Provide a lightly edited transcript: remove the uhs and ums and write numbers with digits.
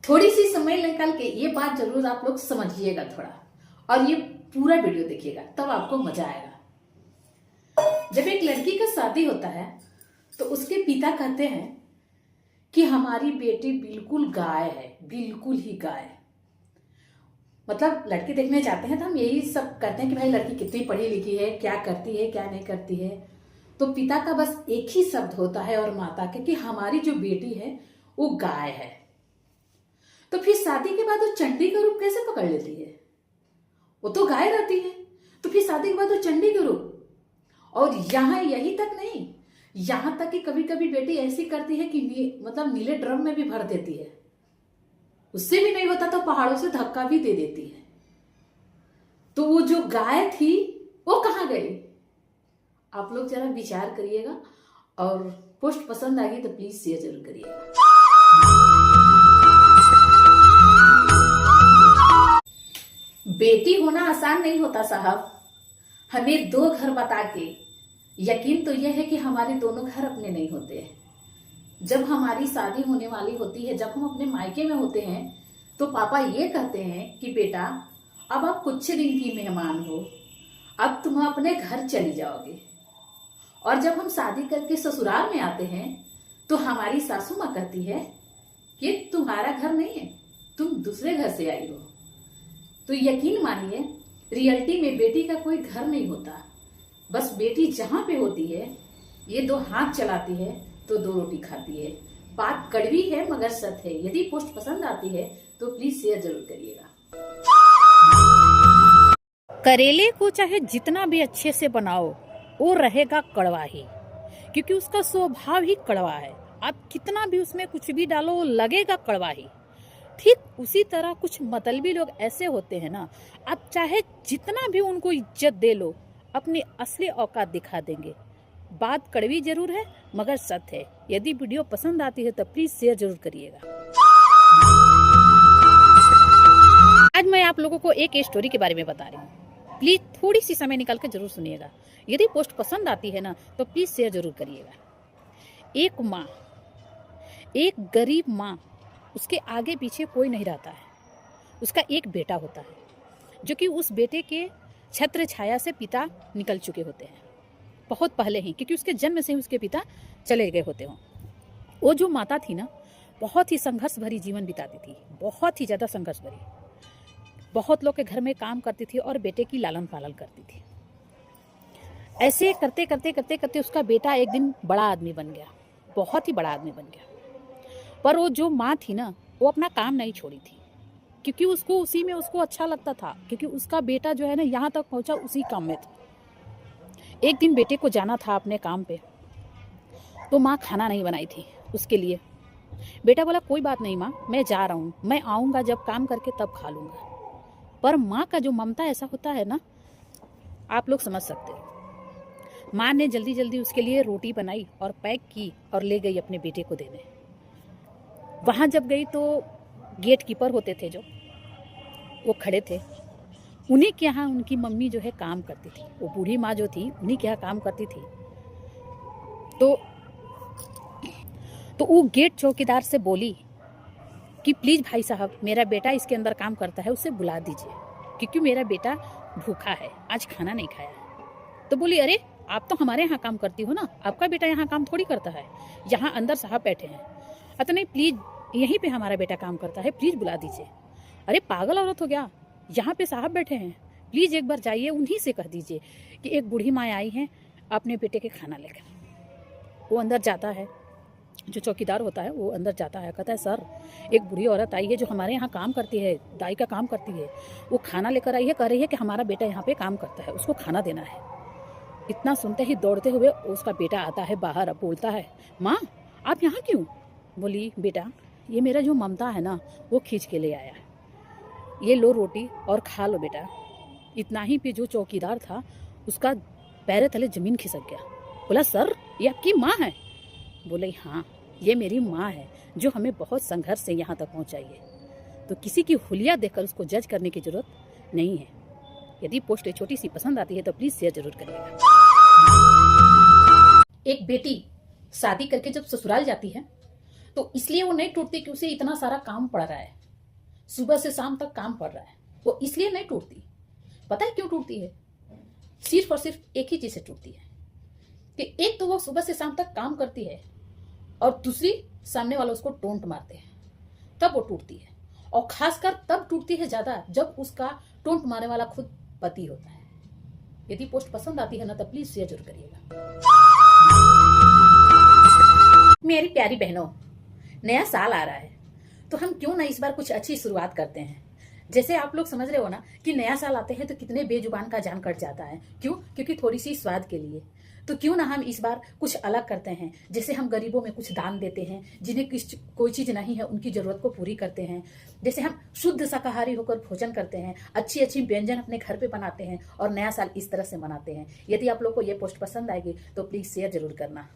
थोड़ी सी समय निकाल के ये बात जरूर आप लोग समझिएगा थोड़ा, और ये पूरा वीडियो देखिएगा, तब आपको मजा आएगा। जब एक लड़की का शादी होता है तो उसके पिता कहते हैं कि हमारी बेटी बिल्कुल गाय है, बिल्कुल ही गाय। मतलब लड़की देखने जाते हैं तो हम यही सब कहते हैं कि भाई लड़की कितनी पढ़ी लिखी है, क्या करती है, क्या नहीं करती है। तो पिता का बस एक ही शब्द होता है और माता के कि हमारी जो बेटी है वो गाय है। तो फिर शादी के बाद वो चंडी का रूप कैसे पकड़ लेती है? वो तो गाय रहती है, तो फिर शादी के बाद वो चंडी का रूप। और यहां यही तक नहीं, यहां तक कि कभी कभी बेटी ऐसी करती है कि मतलब नीले ड्रम में भी भर देती है, उससे भी नहीं होता तो पहाड़ों से धक्का भी दे देती है। तो वो जो गाय थी वो कहां गई? आप लोग जरा विचार करिएगा, और पोस्ट पसंद आ गई तो प्लीज शेयर जरूर करिएगा। बेटी होना आसान नहीं होता साहब। हमें दो घर बता के यकीन तो यह है कि हमारे दोनों घर अपने नहीं होते हैं। जब हमारी शादी होने वाली होती है, जब हम अपने मायके में होते हैं, तो पापा ये कहते हैं कि बेटा अब आप कुछ दिन की मेहमान हो, अब तुम अपने घर चली जाओगे। और जब हम शादी करके ससुराल में आते हैं तो हमारी सासू माँ कहती है कि तुम्हारा घर नहीं है, तुम दूसरे घर से आई हो। तो यकीन मानिए रियलिटी में बेटी का कोई घर नहीं होता। बस बेटी जहां पे होती है, ये दो हाथ चलाती है तो दो रोटी खाती है। बात कड़वी है मगर सच है। यदि पोस्ट पसंद आती है तो प्लीज शेयर जरूर करिएगा। करेले को चाहे जितना भी अच्छे से बनाओ, वो रहेगा कड़वा ही, क्योंकि उसका स्वभाव ही कड़वा है। आप कितना भी उसमें कुछ भी डालो, वो लगेगा कड़वा ही। ठीक उसी तरह कुछ मतलबी लोग ऐसे होते हैं ना, आप चाहे जितना भी उनको इज्जत दे लो, अपनी असली औकात दिखा देंगे। बात कड़वी जरूर है मगर सत्य है। यदि वीडियो पसंद आती है तो प्लीज शेयर जरूर करिएगा। आज मैं आप लोगों को एक स्टोरी के बारे में बता रही हूँ। प्लीज थोड़ी सी समय निकाल कर जरूर सुनिएगा। यदि पोस्ट पसंद आती है ना तो प्लीज शेयर जरूर करिएगा। एक माँ, एक गरीब माँ, उसके आगे पीछे कोई नहीं रहता है। उसका एक बेटा होता है, जो कि उस बेटे के छत्र छाया से पिता निकल चुके होते हैं बहुत पहले ही, क्योंकि उसके जन्म से ही उसके पिता चले गए होते हों। वो जो माता थी ना, बहुत ही संघर्ष भरी जीवन बिताती थी, बहुत ही ज़्यादा संघर्ष भरी। बहुत लोग के घर में काम करती थी और बेटे की लालन पालन करती थी। ऐसे करते करते करते करते उसका बेटा एक दिन बड़ा आदमी बन गया, बहुत ही बड़ा आदमी बन गया। पर वो जो माँ थी ना, वो अपना काम नहीं छोड़ी थी, क्योंकि उसको उसी में उसको अच्छा लगता था, क्योंकि उसका बेटा जो है ना यहाँ तक पहुँचा उसी काम में था। एक दिन बेटे को जाना था अपने काम पे, तो माँ खाना नहीं बनाई थी उसके लिए। बेटा बोला कोई बात नहीं माँ, मैं जा रहा हूँ, मैं आऊँगा जब काम करके तब खा लूँगा। पर माँ का जो ममता ऐसा होता है ना, आप लोग समझ सकते हो। माँ ने जल्दी जल्दी उसके लिए रोटी बनाई और पैक की और ले गई अपने बेटे को देने। वहाँ जब गई तो गेट कीपर होते थे जो, वो खड़े थे। उन्हीं के यहाँ उनकी मम्मी जो है काम करती थी। वो बूढ़ी माँ जो थी उन्हीं के यहाँ काम करती थी। तो वो गेट चौकीदार से बोली कि प्लीज़ भाई साहब, मेरा बेटा इसके अंदर काम करता है, उसे बुला दीजिए, क्योंकि मेरा बेटा भूखा है, आज खाना नहीं खाया है। तो बोली अरे आप तो हमारे यहाँ काम करती हो ना, आपका बेटा यहाँ काम थोड़ी करता है, यहाँ अंदर साहब बैठे हैं। अतः नहीं, प्लीज़ यहीं पे हमारा बेटा काम करता है, प्लीज़ बुला दीजिए। अरे पागल औरत हो गया, यहाँ पे साहब बैठे हैं, प्लीज़ एक बार जाइए, उन्हीं से कह दीजिए कि एक बूढ़ी माँ आई हैं अपने बेटे के खाना लेकर। वो अंदर जाता है, जो चौकीदार होता है वो अंदर जाता है, कहता है सर एक बूढ़ी औरत आई है जो हमारे यहाँ काम करती है, दाई का काम करती है, वो खाना लेकर आई है, कह रही है कि हमारा बेटा यहाँ पे काम करता है, उसको खाना देना है। इतना सुनते ही दौड़ते हुए उसका बेटा आता है बाहर, अब बोलता है माँ आप यहाँ क्यों? बोली बेटा ये मेरा जो ममता है ना, वो खींच के ले आया है, ये लो रोटी और खा लो बेटा। इतना ही पे जो चौकीदार था उसका पैर तले जमीन खिसक गया। बोला सर ये आपकी माँ है? बोले हाँ ये मेरी माँ है, जो हमें बहुत संघर्ष से यहाँ तक पहुँचाई है। तो किसी की हुलिया देखकर उसको जज करने की जरूरत नहीं है। यदि पोस्ट छोटी सी पसंद आती है तो प्लीज शेयर जरूर करिएगा। एक बेटी शादी करके जब ससुराल जाती है तो इसलिए वो नहीं टूटती कि उसे इतना सारा काम पड़ रहा है, सुबह से शाम तक काम पड़ रहा है, वो इसलिए नहीं टूटती। पता है क्यों टूटती है? सिर्फ और सिर्फ एक ही चीज से टूटती है कि एक तो वो सुबह से शाम तक काम करती है और दूसरी सामने वाला उसको टोंट मारते हैं, तब वो टूटती है। और खासकर तब टूटती है ज्यादा जब उसका टोंट मारने वाला खुद पति होता है। यदि पोस्ट पसंद आती है ना तो प्लीज शेयर जरूर करिएगा। मेरी प्यारी बहनों, नया साल आ रहा है तो हम क्यों ना इस बार कुछ अच्छी शुरुआत करते हैं। जैसे आप लोग समझ रहे हो ना कि नया साल आते हैं तो कितने बेजुबान का जान कट जाता है। क्यों? क्योंकि थोड़ी सी स्वाद के लिए। तो क्यों ना हम इस बार कुछ अलग करते हैं। जैसे हम गरीबों में कुछ दान देते हैं, जिन्हें कोई चीज नहीं है उनकी जरूरत को पूरी करते हैं। जैसे हम शुद्ध शाकाहारी होकर भोजन करते हैं, अच्छी अच्छी व्यंजन अपने घर पे बनाते हैं और नया साल इस तरह से मनाते हैं। यदि आप लोग को ये पोस्ट पसंद आएगी तो प्लीज शेयर जरूर करना।